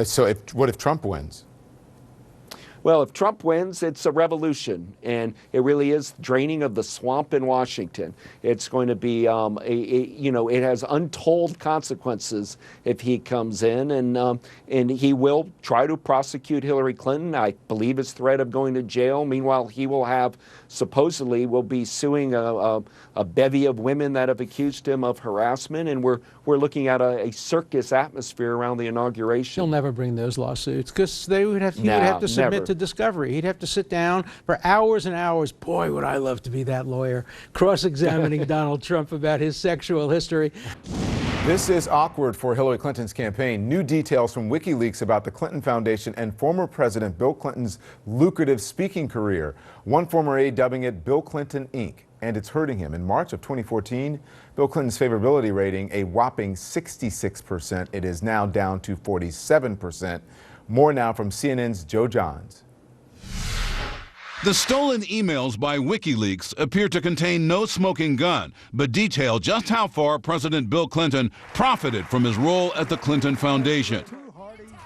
So what if Trump wins? Well, if Trump wins, it's a revolution, and it really is draining of the swamp in Washington. It's going to be, it has untold consequences if he comes in, and he will try to prosecute Hillary Clinton. I believe his threat of going to jail. Meanwhile, he will be suing a bevy of women that have accused him of harassment, and we're looking at a circus atmosphere around the inauguration. He'll never bring those lawsuits because he would have to submit to discovery. He'd have to sit down for hours and hours. Boy, would I love to be that lawyer, cross-examining Donald Trump about his sexual history. This is awkward for Hillary Clinton's campaign. New details from WikiLeaks about the Clinton Foundation and former President Bill Clinton's lucrative speaking career. One former aide dubbing it Bill Clinton Inc., and it's hurting him. In March of 2014, Bill Clinton's favorability rating, a whopping 66%. It is now down to 47%. More now from CNN's Joe Johns. The stolen emails by WikiLeaks appear to contain no smoking gun, but detail just how far President Bill Clinton profited from his role at the Clinton Foundation.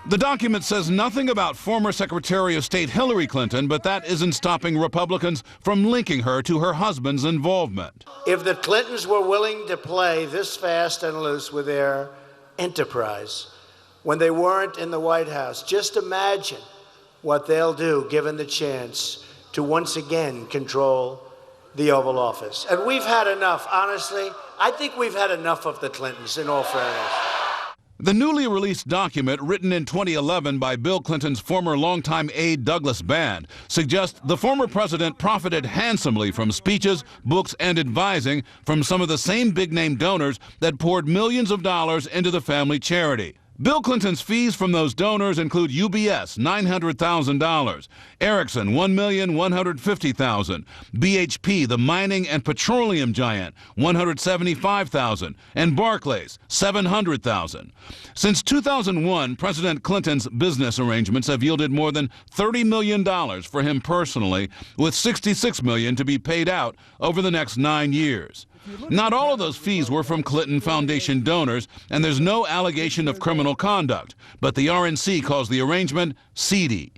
The document says nothing about former Secretary of State Hillary Clinton, but that isn't stopping Republicans from linking her to her husband's involvement. If the Clintons were willing to play this fast and loose with their enterprise when they weren't in the White House, just imagine what they'll do given the chance to once again control the Oval Office. And we've had enough, honestly. I think we've had enough of the Clintons, in all fairness. The newly released document, written in 2011 by Bill Clinton's former longtime aide Douglas Band, suggests the former president profited handsomely from speeches, books, and advising from some of the same big-name donors that poured millions of dollars into the family charity. Bill Clinton's fees from those donors include UBS, $900,000, Ericsson, $1,150,000, BHP, the mining and petroleum giant, $175,000, and Barclays, $700,000. Since 2001, President Clinton's business arrangements have yielded more than $30 million for him personally, with $66 million to be paid out over the next 9 years. Not all of those fees were from Clinton Foundation donors, and there's no allegation of criminal conduct, but the RNC calls the arrangement seedy.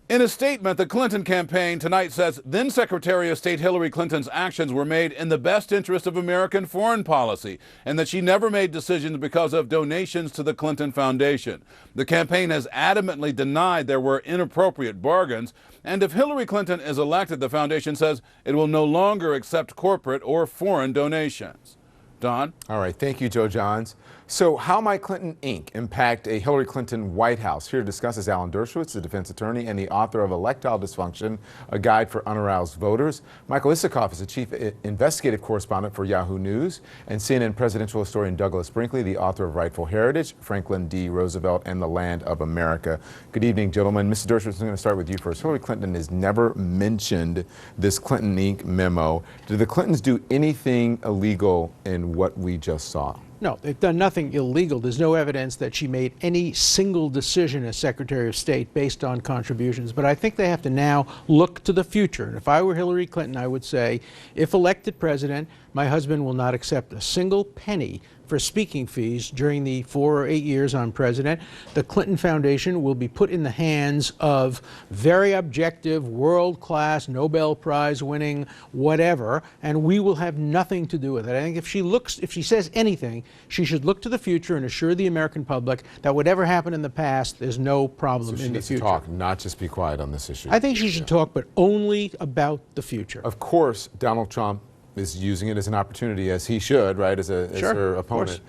In a statement, the Clinton campaign tonight says then Secretary of State Hillary Clinton's actions were made in the best interest of American foreign policy, and that she never made decisions because of donations to the Clinton Foundation. The campaign has adamantly denied there were inappropriate bargains, and if Hillary Clinton is elected, the foundation says it will no longer accept corporate or foreign donations. Don? All right, thank you, Joe Johns. So how might Clinton Inc. impact a Hillary Clinton White House? Here to discuss is Alan Dershowitz, the defense attorney and the author of Electoral Dysfunction, a guide for unaroused voters. Michael Isikoff is the chief investigative correspondent for Yahoo News, and CNN presidential historian Douglas Brinkley, the author of Rightful Heritage, Franklin D. Roosevelt, and the Land of America. Good evening, gentlemen. Mr. Dershowitz, I'm going to start with you first. Hillary Clinton has never mentioned this Clinton Inc. memo. Did the Clintons do anything illegal in what we just saw? No, they've done nothing illegal. There's no evidence that she made any single decision as Secretary of State based on contributions. But I think they have to now look to the future. And if I were Hillary Clinton, I would say, if elected president, my husband will not accept a single penny for speaking fees during the 4 or 8 years I'm president. The Clinton Foundation will be put in the hands of very objective, world-class, Nobel Prize winning, whatever, and we will have nothing to do with it. I think if she says anything, she should look to the future and assure the American public that whatever happened in the past, there's no problem in the future. So she needs to talk, not just be quiet on this issue. I think she should talk, but only about the future. Of course, Donald Trump is using it as an opportunity, as he should, right, as her opponent.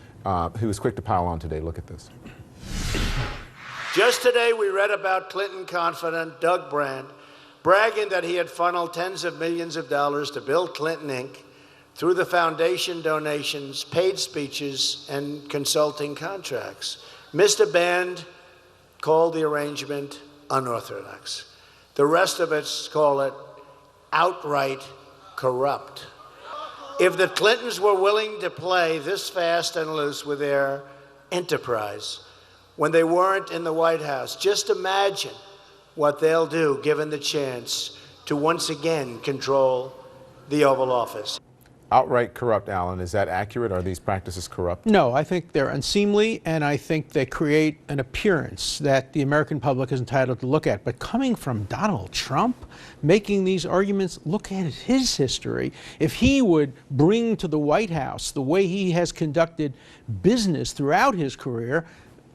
He was quick to pile on today. Look at this. Just today we read about Clinton confidant Doug Brand bragging that he had funneled tens of millions of dollars to Bill Clinton Inc. through the foundation donations, paid speeches, and consulting contracts. Mr. Band called the arrangement unorthodox. The rest of us call it outright corrupt. If the Clintons were willing to play this fast and loose with their enterprise when they weren't in the White House, just imagine what they'll do given the chance to once again control the Oval Office. outright corrupt, Alan. Is that accurate? Are these practices corrupt? No, I think they're unseemly, and I think they create an appearance that the American public is entitled to look at. But coming from Donald Trump, making these arguments, look at his history. If he would bring to the White House the way he has conducted business throughout his career,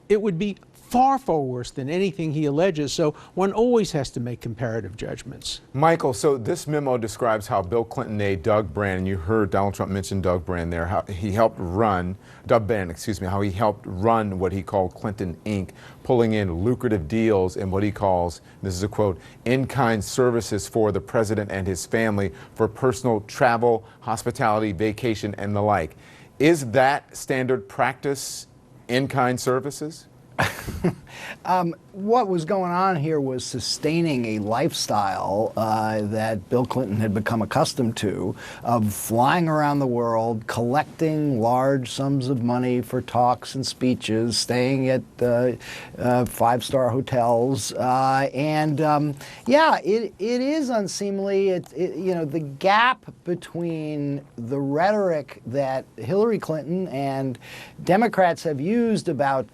it would be far, far worse than anything he alleges. So one always has to make comparative judgments. Michael, so this memo describes how Bill Clinton aide Doug Brand, and you heard Donald Trump mention Doug Brand there, how he helped run, Doug Brand, excuse me, how he helped run what he called Clinton Inc., pulling in lucrative deals and what he calls, this is a quote, in-kind services for the president and his family for personal travel, hospitality, vacation, and the like. Is that standard practice, in-kind services? What was going on here was sustaining a lifestyle that Bill Clinton had become accustomed to, of flying around the world, collecting large sums of money for talks and speeches, staying at five-star hotels, yeah, it is unseemly. You know, the gap between the rhetoric that Hillary Clinton and Democrats have used about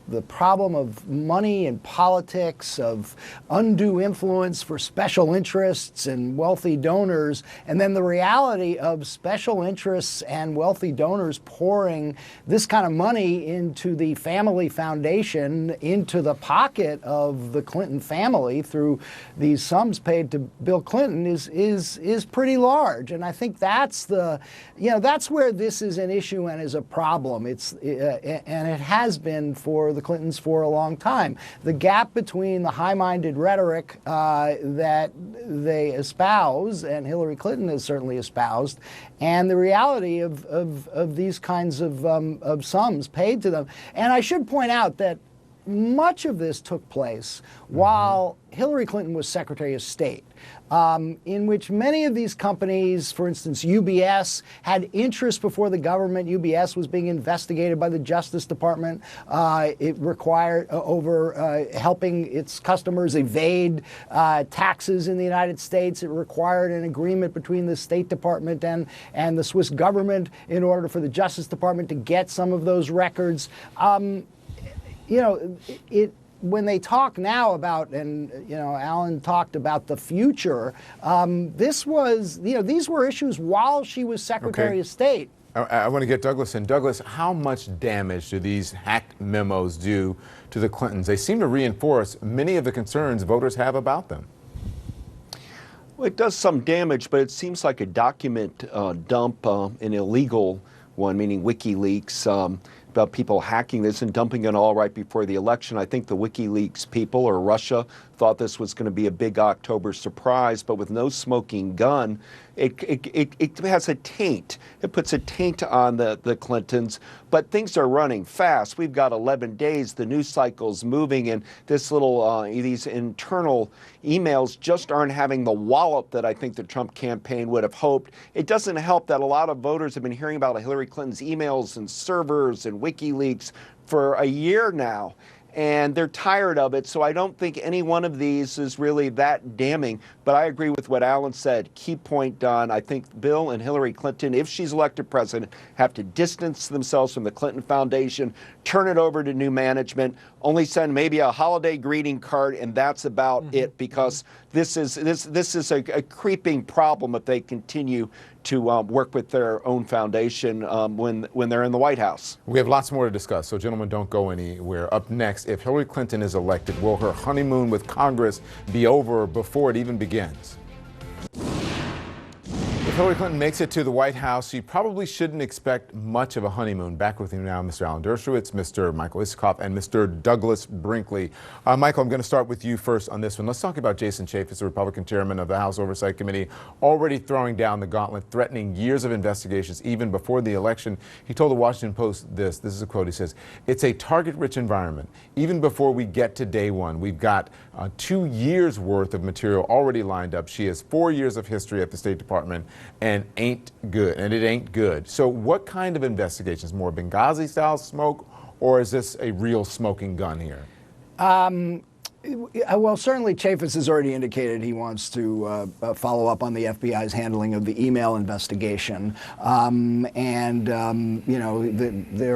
the problem of money and politics, of undue influence for special interests and wealthy donors, and then the reality of special interests and wealthy donors pouring this kind of money into the family foundation, into the pocket of the Clinton family through these sums paid to Bill Clinton is pretty large. And I think that's that's where this is an issue and is a problem. And it has been for the Clintons for a long time. The gap between the high-minded rhetoric that they espouse, and Hillary Clinton has certainly espoused, and the reality of these kinds of sums paid to them. And I should point out that much of this took place while Hillary Clinton was Secretary of State, in which many of these companies, for instance, UBS, had interest before the government. UBS was being investigated by the Justice Department. It required over helping its customers evade taxes in the United States. It required an agreement between the State Department and the Swiss government in order for the Justice Department to get some of those records. You know, when they talk now about, and Alan talked about the future, this was, these were issues while she was Secretary of State. I want to get Douglas in. Douglas, how much damage do these hacked memos do to the Clintons? They seem to reinforce many of the concerns voters have about them. Well, it does some damage, but it seems like a document dump, an illegal one, meaning WikiLeaks, about people hacking this and dumping it all right before the election. I think the WikiLeaks people, or Russia, thought this was going to be a big October surprise, but with no smoking gun, it has a taint. It puts a taint on the Clintons, but things are running fast. We've got 11 days. The news cycle's moving, and this little, these internal emails just aren't having the wallop that I think the Trump campaign would have hoped. It doesn't help that a lot of voters have been hearing about Hillary Clinton's emails and servers and WikiLeaks for a year now, and they're tired of it. So I don't think any one of these is really that damning. But I agree with what Alan said. Key point, Don. I think Bill and Hillary Clinton, if she's elected president, have to distance themselves from the Clinton Foundation, turn it over to new management, only send maybe a holiday greeting card, and that's about it, because this is a creeping problem if they continue to work with their own foundation when they're in the White House. We have lots more to discuss, so gentlemen, don't go anywhere. Up next, if Hillary Clinton is elected, will her honeymoon with Congress be over before it even begins? If Hillary Clinton makes it to the White House, she probably shouldn't expect much of a honeymoon. Back with you now, Mr. Alan Dershowitz, Mr. Michael Isikoff, and Mr. Douglas Brinkley. Michael, I'm going to start with you first on this one. Let's talk about Jason Chaffetz, the Republican chairman of the House Oversight Committee, already throwing down the gauntlet, threatening years of investigations even before the election. He told the Washington Post this is a quote, he says, "It's a target-rich environment. Even before we get to day one, we've got 2 years worth of material already lined up. She has 4 years of history at the State Department, and it ain't good. So what kind of investigations? More Benghazi-style smoke, or is this a real smoking gun here? Well, certainly Chaffetz has already indicated he wants to follow up on the FBI's handling of the email investigation. There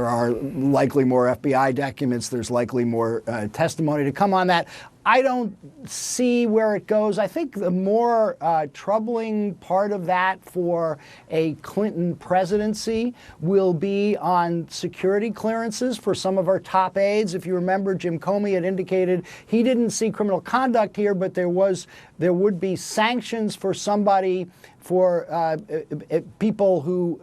are likely more FBI documents. There's likely more testimony to come on that. I don't see where it goes. I think the more troubling part of that for a Clinton presidency will be on security clearances for some of our top aides. If you remember, Jim Comey had indicated he didn't see criminal conduct here, but there would be sanctions for somebody, for people who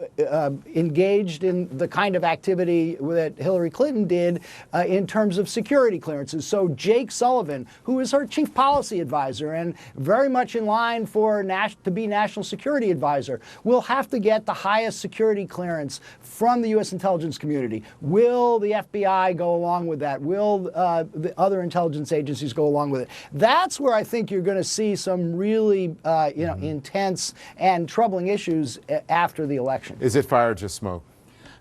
engaged in the kind of activity that Hillary Clinton did in terms of security clearances. So Jake Sullivan, who is her chief policy advisor and very much in line to be national security advisor, will have to get the highest security clearance from the U.S. intelligence community. Will the FBI go along with that? Will the other intelligence agencies go along with it? That's where I think you're going to see some really intense and troubling issues after the election. Is it fire or just smoke?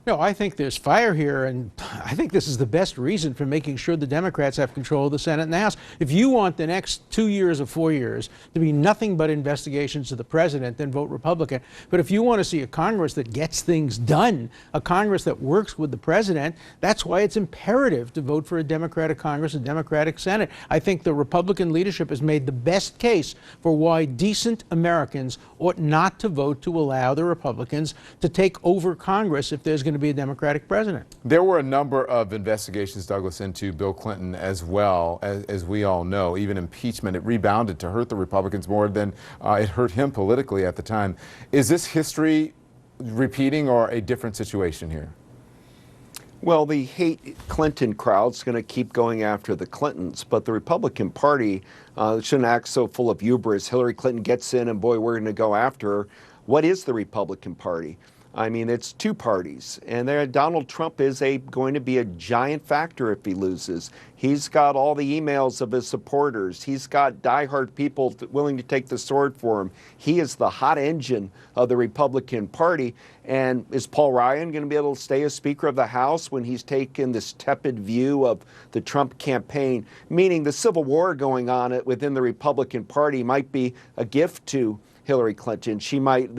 No, I think there's fire here, and I think this is the best reason for making sure the Democrats have control of the Senate and the House. If you want the next 2 years or 4 years to be nothing but investigations of the president, then vote Republican. But if you want to see a Congress that gets things done, a Congress that works with the president, that's why it's imperative to vote for a Democratic Congress, a Democratic Senate. I think the Republican leadership has made the best case for why decent Americans ought not to vote to allow the Republicans to take over Congress if there's going to be a Democratic president. There were a number of investigations, Douglas, into Bill Clinton as well, as we all know. Even impeachment, it rebounded to hurt the Republicans more than it hurt him politically at the time. Is this history repeating or a different situation here? Well, the hate Clinton crowd's going to keep going after the Clintons, but the Republican Party shouldn't act so full of hubris. Hillary Clinton gets in and boy, we're going to go after her. What is the Republican Party? I mean, it's two parties, and Donald Trump is going to be a giant factor if he loses. He's got all the emails of his supporters. He's got diehard people willing to take the sword for him. He is the hot engine of the Republican Party. And is Paul Ryan going to be able to stay as Speaker of the House when he's taken this tepid view of the Trump campaign? Meaning the civil war going on within the Republican Party might be a gift to Hillary Clinton. She might,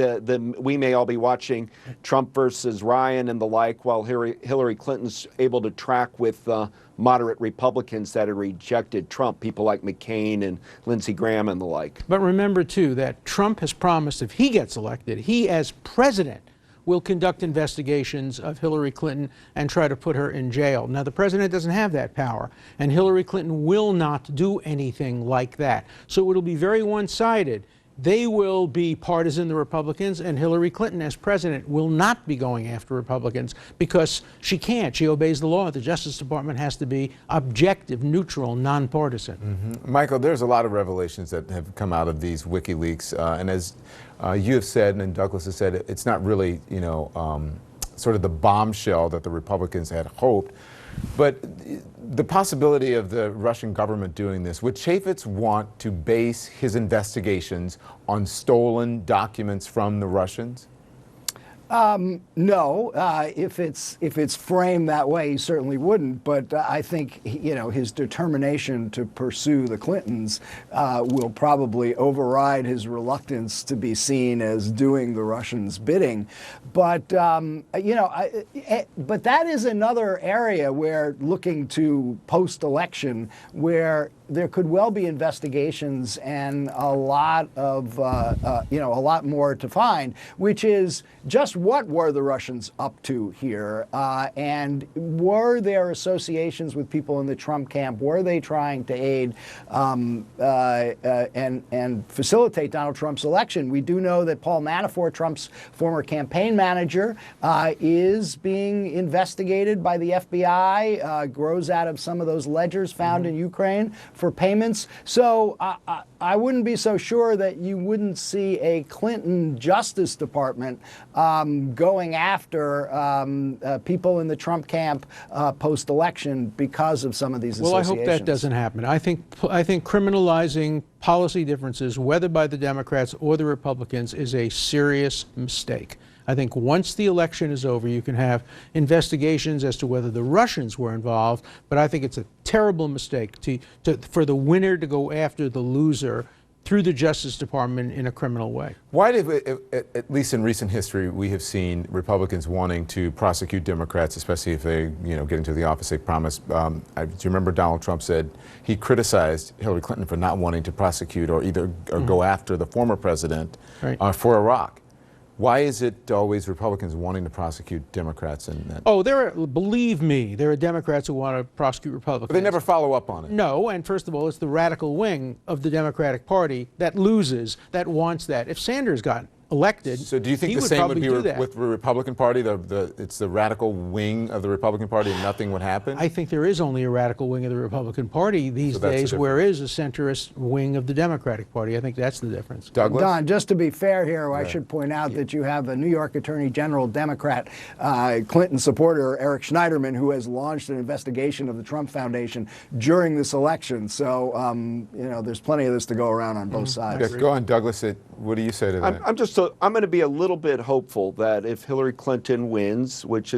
we may all be watching Trump versus Ryan and the like, while Hillary Clinton's able to track with moderate Republicans that have rejected Trump, people like McCain and Lindsey Graham and the like. But remember, too, that Trump has promised if he gets elected, he as president will conduct investigations of Hillary Clinton and try to put her in jail. Now, the president doesn't have that power, and Hillary Clinton will not do anything like that. So it'll be very one-sided. They will be partisan, the Republicans, and Hillary Clinton as president will not be going after Republicans because she can't. She obeys the law. The Justice Department has to be objective, neutral, nonpartisan. Mm-hmm. Michael, there's a lot of revelations that have come out of these WikiLeaks, and as you have said and Douglas has said, it's not really, sort of the bombshell that the Republicans had hoped. But the possibility of the Russian government doing this, would Chaffetz want to base his investigations on stolen documents from the Russians? No, if it's framed that way, he certainly wouldn't. But I think his determination to pursue the Clintons will probably override his reluctance to be seen as doing the Russians' bidding. But but that is another area where looking to post-election where there could well be investigations and a lot of a lot more to find, which is just what were the Russians up to here, and were there associations with people in the Trump camp? Were they trying to aid and facilitate Donald Trump's election? We do know that Paul Manafort, Trump's former campaign manager, is being investigated by the FBI. Grows out of some of those ledgers found in Ukraine for payments. So I wouldn't be so sure that you wouldn't see a Clinton Justice Department going after people in the Trump camp post-election because of some of these associations. Well, I hope that doesn't happen. I think criminalizing policy differences, whether by the Democrats or the Republicans, is a serious mistake. I think once the election is over, you can have investigations as to whether the Russians were involved, but I think it's a terrible mistake for the winner to go after the loser through the Justice Department in a criminal way. Why did, at least in recent history, we have seen Republicans wanting to prosecute Democrats, especially if they, get into the office they promised? Do you remember Donald Trump said he criticized Hillary Clinton for not wanting to prosecute or go after the former president for Iraq? Why is it always Republicans wanting to prosecute Democrats? Oh, believe me, there are Democrats who want to prosecute Republicans. But they never follow up on it. No, and first of all, it's the radical wing of the Democratic Party that loses, that wants that. If Sanders got elected, so do you think the same would be with the Republican Party? It's the radical wing of the Republican Party and nothing would happen? I think there is only a radical wing of the Republican Party these days, where is a centrist wing of the Democratic Party. I think that's the difference. Douglas? Don, just to be fair here, I should point out that you have a New York Attorney General Democrat, Clinton supporter Eric Schneiderman, who has launched an investigation of the Trump Foundation during this election. So, there's plenty of this to go around on both sides. Yes, go on, Douglas. What do you say to that? I'm going to be a little bit hopeful that if Hillary Clinton wins, which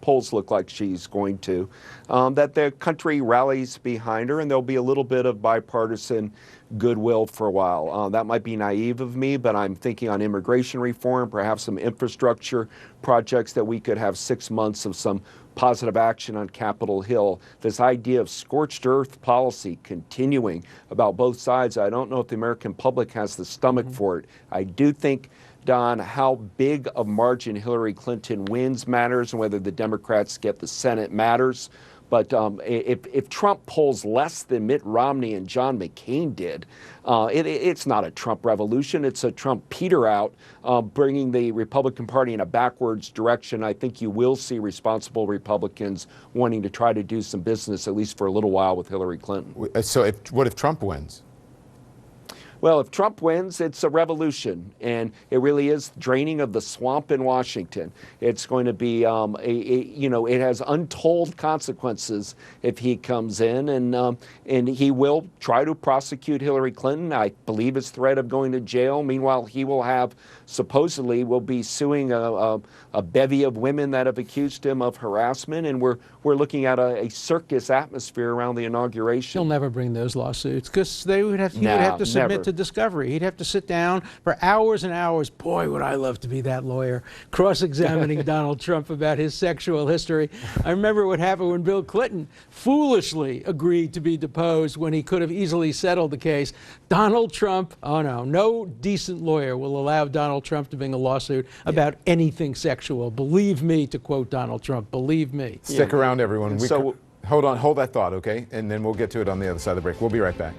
polls look like she's going to, that the country rallies behind her and there'll be a little bit of bipartisan goodwill for a while. That might be naive of me, but I'm thinking on immigration reform, perhaps some infrastructure projects that we could have 6 months of some positive action on Capitol Hill. This idea of scorched earth policy continuing about both sides, I don't know if the American public has the stomach for it. I do think, Don, how big a margin Hillary Clinton wins matters, and whether the Democrats get the Senate matters. But if Trump polls less than Mitt Romney and John McCain did, it's not a Trump revolution. It's a Trump peter out, bringing the Republican Party in a backwards direction. I think you will see responsible Republicans wanting to try to do some business, at least for a little while, with Hillary Clinton. So what if Trump wins? Well, if Trump wins, it's a revolution, and it really is draining of the swamp in Washington. It's going to be, it has untold consequences if he comes in, and he will try to prosecute Hillary Clinton. I believe his threat of going to jail. Meanwhile, he will be suing a bevy of women that have accused him of harassment, and we're looking at a circus atmosphere around the inauguration. He'll never bring those lawsuits because he would have to submit to discovery. He'd have to sit down for hours and hours. Boy, would I love to be that lawyer, cross-examining Donald Trump about his sexual history. I remember what happened when Bill Clinton foolishly agreed to be deposed when he could have easily settled the case. Donald Trump, no decent lawyer will allow Donald Trump to bring a lawsuit about anything sexual. Believe me, to quote Donald Trump, believe me. Stick around, everyone. Hold that thought, okay? And then we'll get to it on the other side of the break. We'll be right back.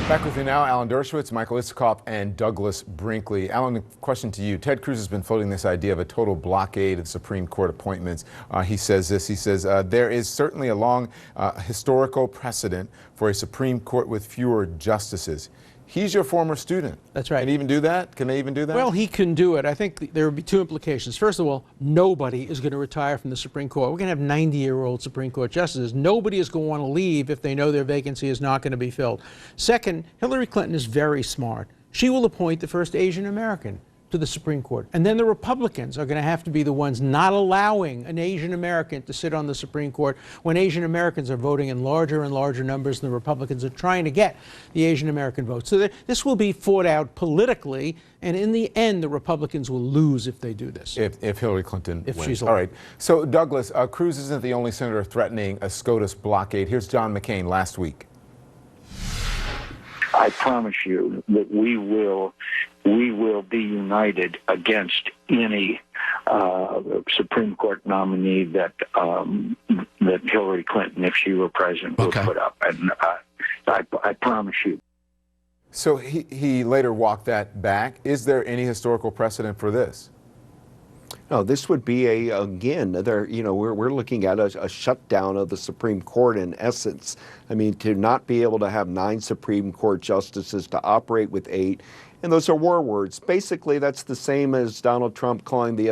Back with you now, Alan Dershowitz, Michael Isikoff, and Douglas Brinkley. Alan, a question to you. Ted Cruz has been floating this idea of a total blockade of Supreme Court appointments. He says there is certainly a long historical precedent for a Supreme Court with fewer justices. He's your former student. That's right. Can he even do that? Can they even do that? Well, he can do it. I think there would be two implications. First of all, nobody is going to retire from the Supreme Court. We're going to have 90-year-old Supreme Court justices. Nobody is going to want to leave if they know their vacancy is not going to be filled. Second, Hillary Clinton is very smart. She will appoint the first Asian American to the Supreme Court. And then the Republicans are going to have to be the ones not allowing an Asian American to sit on the Supreme Court when Asian Americans are voting in larger and larger numbers and the Republicans are trying to get the Asian American vote. So this will be fought out politically, and in the end, the Republicans will lose if they do this. If Hillary Clinton wins. She's all right. So, Douglas, Cruz isn't the only senator threatening a SCOTUS blockade. Here's John McCain last week. I promise you that we will be united against any Supreme Court nominee that Hillary Clinton, if she were president, would put up. And I promise you. So he later walked that back. Is there any historical precedent for this? No, this would be we're looking at a shutdown of the Supreme Court in essence. I mean, to not be able to have 9 Supreme Court justices, to operate with 8, and those are war words. Basically, that's the same as Donald Trump calling the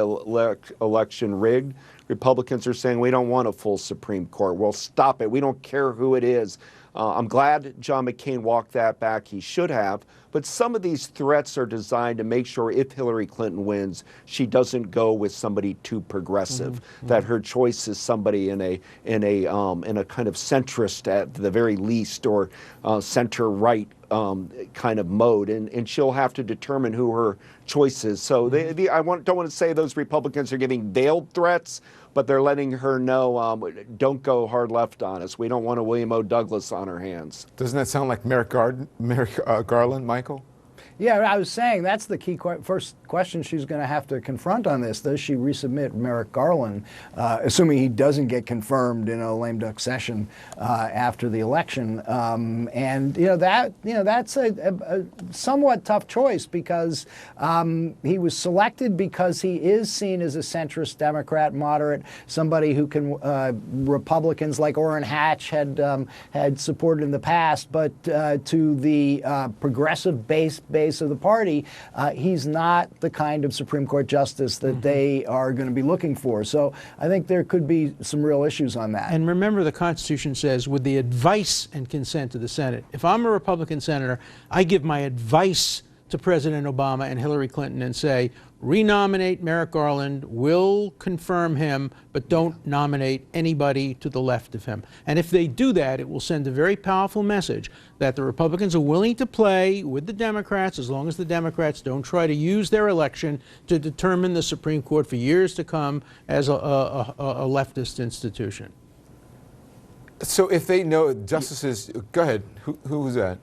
election rigged. Republicans are saying we don't want a full Supreme Court. Well, stop it. We don't care who it is. I'm glad John McCain walked that back. He should have. But some of these threats are designed to make sure if Hillary Clinton wins, she doesn't go with somebody too progressive. That her choice is somebody in a kind of centrist at the very least, or center right kind of mode, and she'll have to determine who her choice is. So I don't want to say those Republicans are giving veiled threats, but they're letting her know, don't go hard left on us. We don't want a William O. Douglas on our hands. Doesn't that sound like Merrick Garland, Michael? Yeah, I was saying that's the key first question she's going to have to confront on this. Does she resubmit Merrick Garland, assuming he doesn't get confirmed in a lame duck session after the election? And that's a somewhat tough choice, because he was selected because he is seen as a centrist Democrat, moderate, somebody who can Republicans like Orrin Hatch had supported in the past, but to the progressive base of the party, he's not the kind of Supreme Court justice that they are going to be looking for. So I think there could be some real issues on that. And remember, the Constitution says, with the advice and consent of the Senate. If I'm a Republican senator, I give my advice to President Obama and Hillary Clinton and say, renominate Merrick Garland, we'll confirm him, but don't nominate anybody to the left of him. And if they do that, it will send a very powerful message that the Republicans are willing to play with the Democrats, as long as the Democrats don't try to use their election to determine the Supreme Court for years to come as a leftist institution. So if they know justices, go ahead, who was that?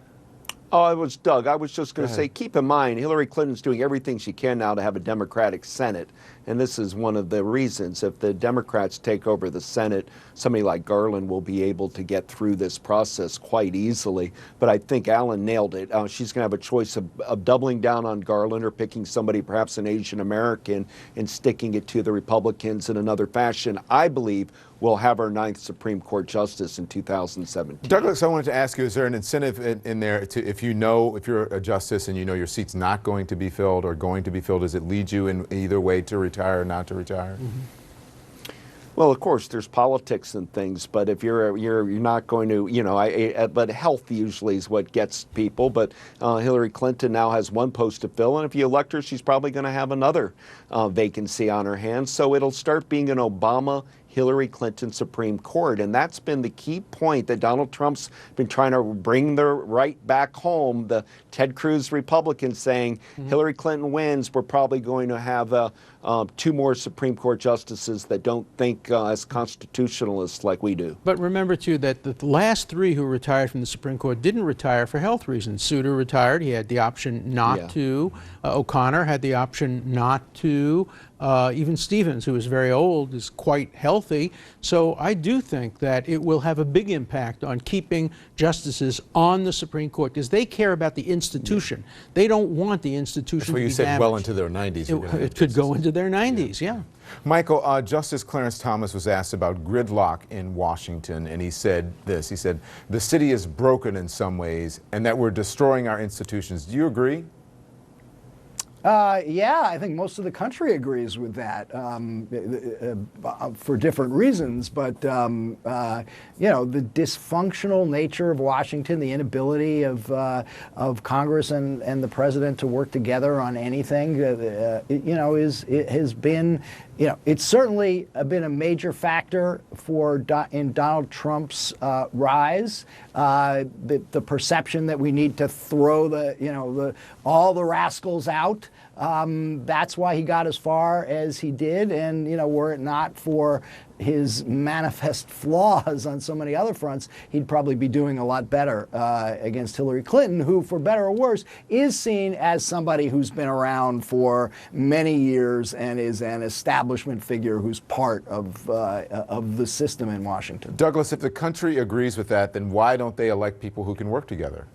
Oh, it was Doug. I was just going to say, keep in mind, Hillary Clinton's doing everything she can now to have a Democratic Senate. And this is one of the reasons. If the Democrats take over the Senate, somebody like Garland will be able to get through this process quite easily. But I think Alan nailed it. She's going to have a choice of doubling down on Garland, or picking somebody, perhaps an Asian American, and sticking it to the Republicans in another fashion. I believe we'll have our 9th Supreme Court justice in 2017. Douglas, I wanted to ask you, is there an incentive in there to, if you're a justice and you know your seat's not going to be filled or going to be filled, does it lead you in either way to retire or not to retire? Well, of course, there's politics and things, but if you're not going to, but health usually is what gets people. But Hillary Clinton now has one post to fill, and if you elect her, she's probably going to have another vacancy on her hands. So it'll start being an Obama-Hillary Clinton Supreme Court, and that's been the key point that Donald Trump's been trying to bring the right back home. The Ted Cruz Republicans saying Hillary Clinton wins, we're probably going to have 2 more Supreme Court justices that don't think as constitutionalists like we do. But remember, too, that the last 3 who retired from the Supreme Court didn't retire for health reasons. Souter retired. He had the option not to. O'Connor had the option not to. Even Stevens, who is very old, is quite healthy. So I do think that it will have a big impact on keeping justices on the Supreme Court, because they care about the institution. They don't want the institution to be damaged. That's what you said, well into their 90s. It could go into their 90s, yeah. Michael, Justice Clarence Thomas was asked about gridlock in Washington, and he said this. He said, the city is broken in some ways and that we're destroying our institutions. Do you agree? Yeah, I think most of the country agrees with that, for different reasons. But the dysfunctional nature of Washington, the inability of Congress and the president to work together on anything, it's certainly been a major factor in Donald Trump's rise. The perception that we need to throw all the rascals out. That's why he got as far as he did, and were it not for his manifest flaws on so many other fronts, he'd probably be doing a lot better against Hillary Clinton, who, for better or worse, is seen as somebody who's been around for many years and is an establishment figure who's part of the system in Washington. Douglas, if the country agrees with that, then why don't they elect people who can work together?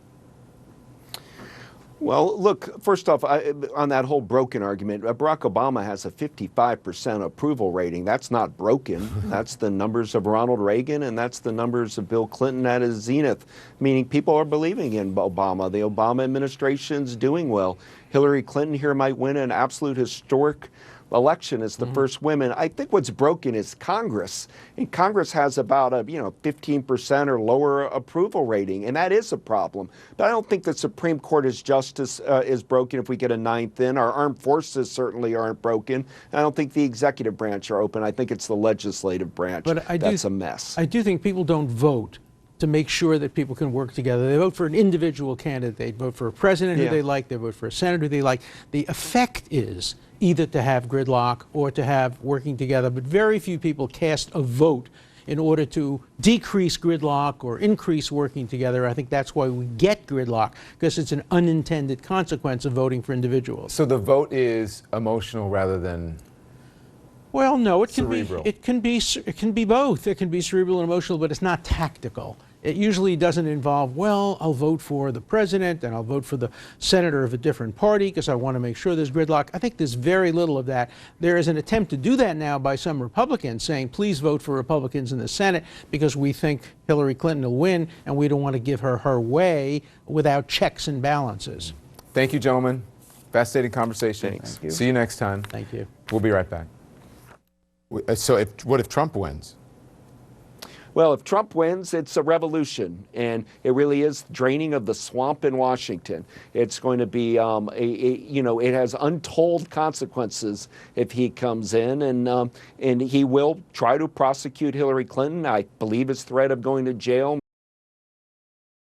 Well, look, first off, on that whole broken argument, Barack Obama has a 55% approval rating. That's not broken. That's the numbers of Ronald Reagan, and that's the numbers of Bill Clinton at his zenith, meaning people are believing in Obama. The Obama administration's doing well. Hillary Clinton here might win an absolute historic election as the first women. I think what's broken is Congress, and Congress has about a 15% or lower approval rating, and that is a problem. But I don't think the Supreme Court is justice is broken if we get a ninth in. Our armed forces certainly aren't broken. I don't think the executive branch are open. I think it's the legislative branch that's a mess. I do think people don't vote to make sure that people can work together. They vote for an individual candidate. They vote for a president who they like. They vote for a senator who they like. The effect is either to have gridlock or to have working together, but very few people cast a vote in order to decrease gridlock or increase working together. I think that's why we get gridlock, because it's an unintended consequence of voting for individuals. So the vote is emotional rather than well, no, it cerebral. can be both. It can be cerebral and emotional, but it's not tactical. It usually doesn't involve, well, I'll vote for the president and I'll vote for the senator of a different party because I want to make sure there's gridlock. I think there's very little of that. There is an attempt to do that now by some Republicans saying, please vote for Republicans in the Senate because we think Hillary Clinton will win and we don't want to give her her way without checks and balances. Thank you, gentlemen. Fascinating conversation. Thanks. Thank you. See you next time. Thank you. We'll be right back. So what if Trump wins? Well, if Trump wins, it's a revolution, and it really is draining of the swamp in Washington. It's going to be, it has untold consequences if he comes in, and he will try to prosecute Hillary Clinton. I believe his threat of going to jail